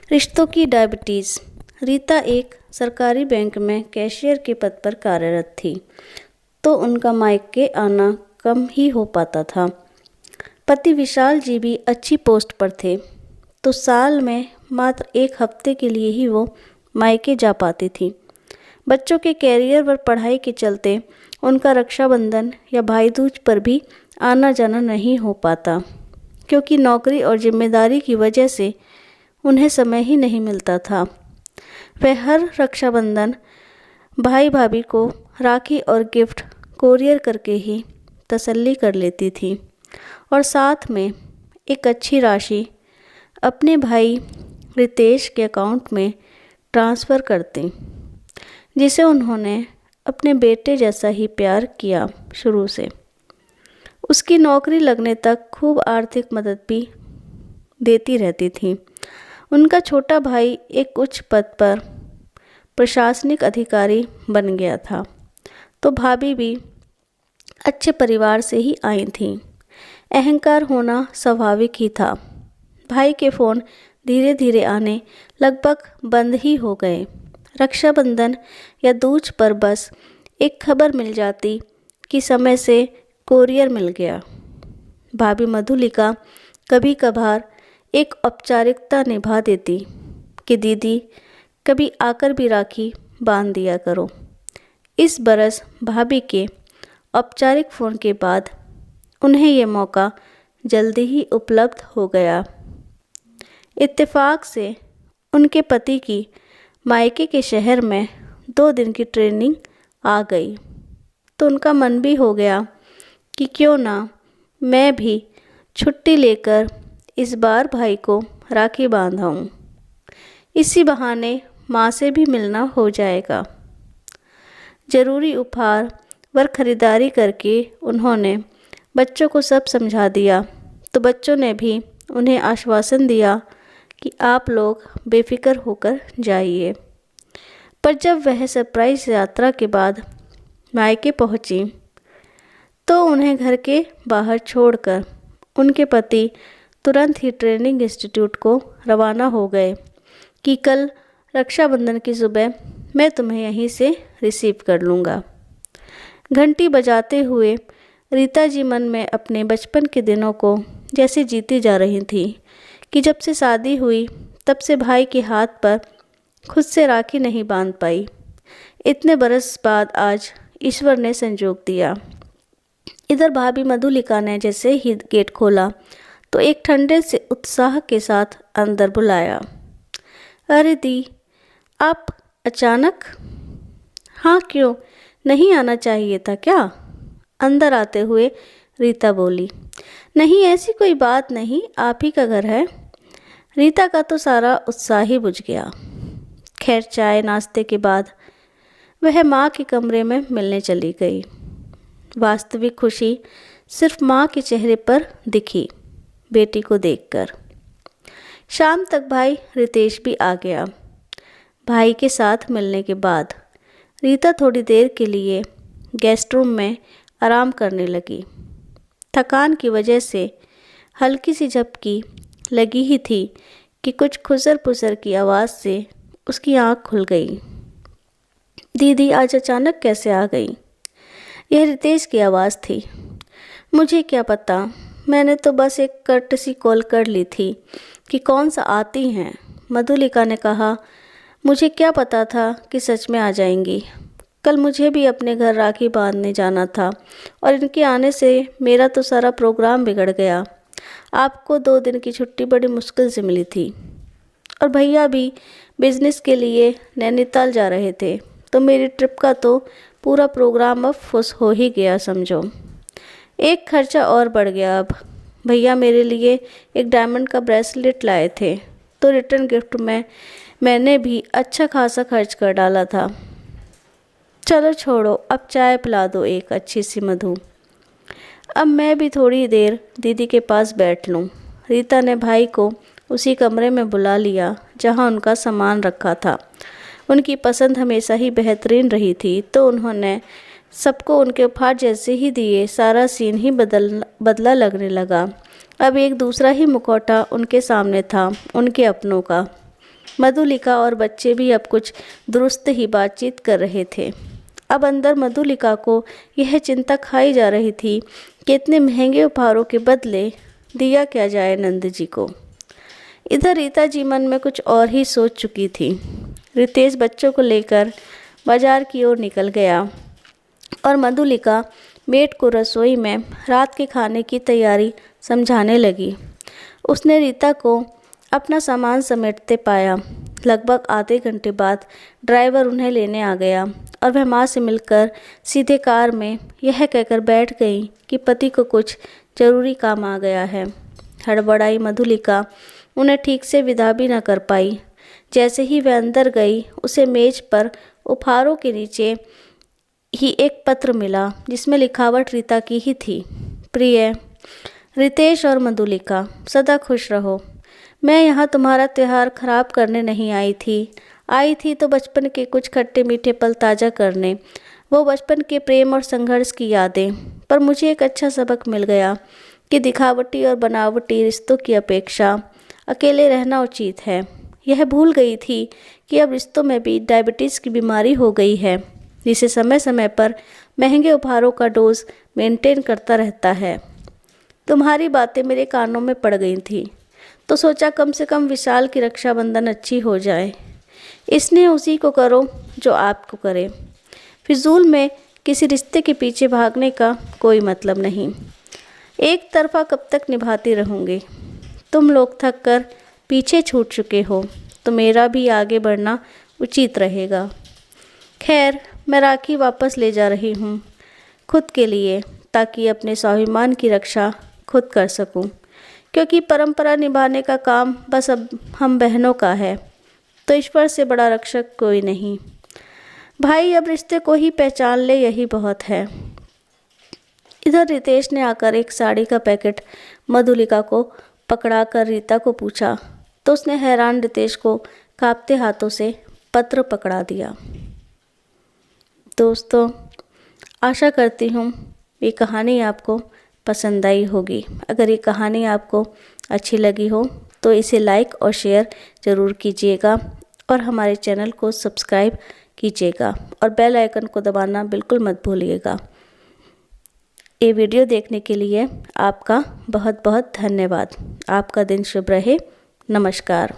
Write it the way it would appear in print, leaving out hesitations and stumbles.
रिश्तों की डायबिटीज़। रीता एक सरकारी बैंक में कैशियर के पद पर कार्यरत थी, तो उनका मायके आना कम ही हो पाता था। पति विशाल जी भी अच्छी पोस्ट पर थे, तो साल में मात्र एक हफ्ते के लिए ही वो मायके जा पाती थी। बच्चों के कैरियर व पढ़ाई के चलते उनका रक्षाबंधन या भाई दूज पर भी आना जाना नहीं हो पाता, क्योंकि नौकरी और जिम्मेदारी की वजह से उन्हें समय ही नहीं मिलता था। वह हर रक्षाबंधन भाई भाभी को राखी और गिफ्ट कोरियर करके ही तसल्ली कर लेती थी और साथ में एक अच्छी राशि अपने भाई रितेश के अकाउंट में ट्रांसफ़र करती, जिसे उन्होंने अपने बेटे जैसा ही प्यार किया शुरू से। उसकी नौकरी लगने तक खूब आर्थिक मदद भी देती रहती थी। उनका छोटा भाई एक उच्च पद पर प्रशासनिक अधिकारी बन गया था, तो भाभी भी अच्छे परिवार से ही आई थी। अहंकार होना स्वाभाविक ही था। भाई के फ़ोन धीरे धीरे आने लगभग बंद ही हो गए। रक्षाबंधन या दूज पर बस एक खबर मिल जाती कि समय से कोरियर मिल गया। भाभी मधुलिका कभी कभार एक औपचारिकता निभा देती कि दीदी कभी आकर भी राखी बांध दिया करो। इस बरस भाभी के औपचारिक फ़ोन के बाद उन्हें ये मौका जल्दी ही उपलब्ध हो गया। इत्तेफाक से उनके पति की मायके के शहर में 2 दिन की ट्रेनिंग आ गई, तो उनका मन भी हो गया कि क्यों ना मैं भी छुट्टी लेकर इस बार भाई को राखी बांधाऊँ। इसी बहाने माँ से भी मिलना हो जाएगा। ज़रूरी उपहार व खरीदारी करके उन्होंने बच्चों को सब समझा दिया, तो बच्चों ने भी उन्हें आश्वासन दिया कि आप लोग बेफिक्र होकर जाइए। पर जब वह सरप्राइज़ यात्रा के बाद मायके पहुँची, तो उन्हें घर के बाहर छोड़कर उनके पति तुरंत ही ट्रेनिंग इंस्टीट्यूट को रवाना हो गए कि कल रक्षाबंधन की सुबह मैं तुम्हें यहीं से रिसीव कर लूँगा। घंटी बजाते हुए रीता जी मन में अपने बचपन के दिनों को जैसे जीती जा रही थी कि जब से शादी हुई तब से भाई के हाथ पर खुद से राखी नहीं बांध पाई। इतने बरस बाद आज ईश्वर ने संजोग दिया। इधर भाभी मधुलिका ने जैसे ही गेट खोला तो एक ठंडे से उत्साह के साथ अंदर बुलाया। अरे दी, आप अचानक? हाँ, क्यों नहीं आना चाहिए था क्या? अंदर आते हुए रीता बोली। नहीं, ऐसी कोई बात नहीं, आप ही का घर है। रीता का तो सारा उत्साह ही बुझ गया। खैर, चाय नाश्ते के बाद वह माँ के कमरे में मिलने चली गई। वास्तविक खुशी सिर्फ माँ के चेहरे पर दिखी बेटी को देखकर। शाम तक भाई रितेश भी आ गया। भाई के साथ मिलने के बाद रीता थोड़ी देर के लिए गेस्ट रूम में आराम करने लगी। थकान की वजह से हल्की सी झपकी लगी ही थी कि कुछ खुसर पुसर की आवाज़ से उसकी आंख खुल गई। दीदी आज अचानक कैसे आ गई? यह रितेश की आवाज़ थी। मुझे क्या पता, मैंने तो बस एक कर्टसी कॉल कर ली थी कि कौन सा आती हैं। मधुलिका ने कहा। मुझे क्या पता था कि सच में आ जाएंगी। कल मुझे भी अपने घर राखी बांधने जाना था और इनके आने से मेरा तो सारा प्रोग्राम बिगड़ गया। आपको 2 दिन की छुट्टी बड़ी मुश्किल से मिली थी और भैया भी बिजनेस के लिए नैनीताल जा रहे थे, तो मेरी ट्रिप का तो पूरा प्रोग्राम अब फुस हो ही गया समझो। एक खर्चा और बढ़ गया। अब भैया मेरे लिए एक डायमंड का ब्रेसलेट लाए थे, तो रिटर्न गिफ्ट में मैंने भी अच्छा खासा खर्च कर डाला था। चलो छोड़ो, अब चाय पिला दो एक अच्छी सी मधु। अब मैं भी थोड़ी देर दीदी के पास बैठ लूँ। रीता ने भाई को उसी कमरे में बुला लिया जहाँ उनका सामान रखा था। उनकी पसंद हमेशा ही बेहतरीन रही थी, तो उन्होंने सबको उनके उपहार जैसे ही दिए। सारा सीन ही बदला लगने लगा। अब एक दूसरा ही मुखौटा उनके सामने था, उनके अपनों का। मधुलिका और बच्चे भी अब कुछ दुरुस्त ही बातचीत कर रहे थे। अब अंदर मधुलिका को यह चिंता खाई जा रही थी कि इतने महंगे उपहारों के बदले दिया क्या जाए नंद जी को। इधर रीता जी मन में कुछ और ही सोच चुकी थी। रितेश बच्चों को लेकर बाजार की ओर निकल गया और मधुलिका मेड को रसोई में रात के खाने की तैयारी समझाने लगी। उसने रीता को अपना सामान समेटते पाया। लगभग आधे घंटे बाद ड्राइवर उन्हें लेने आ गया और वह माँ से मिलकर सीधे कार में यह कहकर बैठ गई कि पति को कुछ ज़रूरी काम आ गया है। हड़बड़ाई मधुलिका उन्हें ठीक से विदा भी न कर पाई। जैसे ही वह अंदर गई, उसे मेज पर उपहारों के नीचे ही एक पत्र मिला जिसमें लिखावट रीता की ही थी। प्रिय रितेश और मधुलिका, सदा खुश रहो। मैं यहाँ तुम्हारा त्यौहार खराब करने नहीं आई थी तो बचपन के कुछ खट्टे मीठे पल ताज़ा करने, वो बचपन के प्रेम और संघर्ष की यादें। पर मुझे एक अच्छा सबक मिल गया कि दिखावटी और बनावटी रिश्तों की अपेक्षा अकेले रहना उचित है। यह भूल गई थी कि अब रिश्तों में भी डायबिटीज़ की बीमारी हो गई है, जिसे समय समय पर महंगे उपहारों का डोज मेंटेन करता रहता है। तुम्हारी बातें मेरे कानों में पड़ गई थी तो सोचा कम से कम विशाल की रक्षाबंधन अच्छी हो जाए। इसने उसी को करो जो आपको करे। फिजूल में किसी रिश्ते के पीछे भागने का कोई मतलब नहीं। एक तरफा कब तक निभाती रहूँगी। तुम लोग थक कर पीछे छूट चुके हो तो मेरा भी आगे बढ़ना उचित रहेगा। खैर, मैं राखी वापस ले जा रही हूँ, खुद के लिए, ताकि अपने स्वाभिमान की रक्षा खुद कर सकूँ। क्योंकि परंपरा निभाने का काम बस अब हम बहनों का है, तो ईश्वर से बड़ा रक्षक कोई नहीं। भाई अब रिश्ते को ही पहचान ले, यही बहुत है। इधर रितेश ने आकर एक साड़ी का पैकेट मधुलिका को पकड़ा कर रीता को पूछा तो उसने हैरान रितेश को कांपते हाथों से पत्र पकड़ा दिया। दोस्तों, आशा करती हूँ ये कहानी आपको पसंद आई होगी। अगर ये कहानी आपको अच्छी लगी हो तो इसे लाइक और शेयर ज़रूर कीजिएगा और हमारे चैनल को सब्सक्राइब कीजिएगा और बेल आइकन को दबाना बिल्कुल मत भूलिएगा। ये वीडियो देखने के लिए आपका बहुत बहुत धन्यवाद। आपका दिन शुभ रहे। नमस्कार।